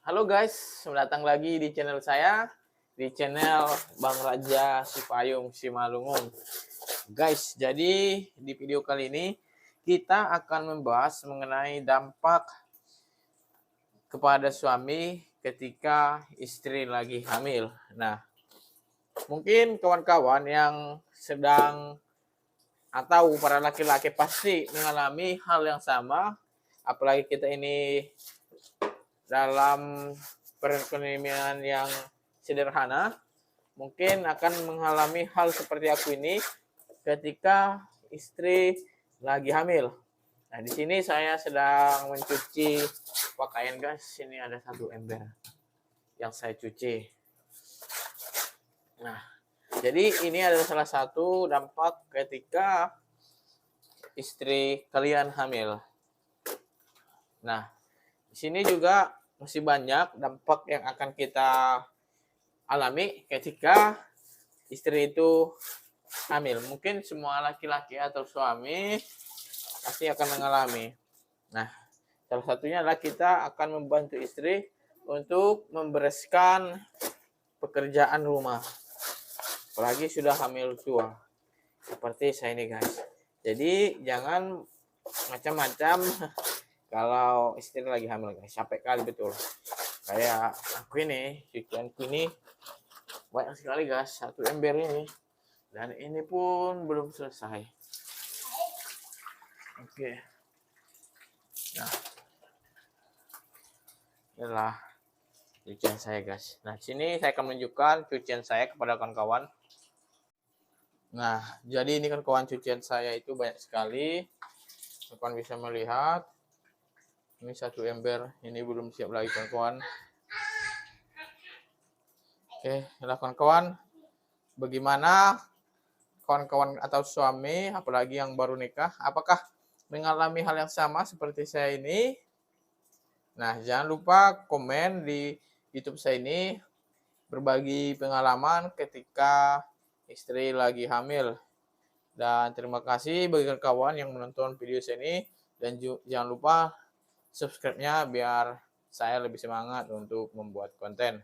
Halo guys, selamat datang lagi di channel saya, di channel Bang Raja Sipayung Simalungun. Guys, jadi di video kali ini kita akan membahas mengenai dampak kepada suami ketika istri lagi hamil. Nah, mungkin kawan-kawan yang sedang atau para laki-laki pasti mengalami hal yang sama, apalagi kita ini dalam perekonomian yang sederhana, mungkin akan mengalami hal seperti aku ini ketika istri lagi hamil. Nah, di sini saya sedang mencuci pakaian, guys. Ini ada satu ember yang saya cuci. Nah, jadi ini adalah salah satu dampak ketika istri kalian hamil. Nah, di sini juga masih banyak dampak yang akan kita alami ketika istri itu hamil. Mungkin semua laki-laki atau suami pasti akan mengalami. Nah, salah satunya adalah kita akan membantu istri untuk membereskan pekerjaan rumah. Apalagi sudah hamil tua. Seperti saya ini, guys. Jadi jangan macam-macam kalau istri lagi hamil, guys. Capek kali betul. Kayak aku ini, cucianku ini banyak sekali, guys. Satu ember ini. Dan ini pun belum selesai. Oke. Nah, inilah cucian saya, guys. Nah, sini saya akan menunjukkan cucian saya kepada kawan-kawan. Nah, jadi ini kan kawan, cucian saya itu banyak sekali. Kawan bisa melihat. Ini satu ember, ini belum siap lagi, kawan-kawan. Oke, inilah kawan-kawan. Bagaimana kawan-kawan atau suami, apalagi yang baru nikah, apakah mengalami hal yang sama seperti saya ini? Nah, jangan lupa komen di YouTube saya ini, berbagi pengalaman ketika istri lagi hamil. Dan terima kasih bagi kawan yang menonton video saya ini. Dan jangan lupa subscribe-nya biar saya lebih semangat untuk membuat konten.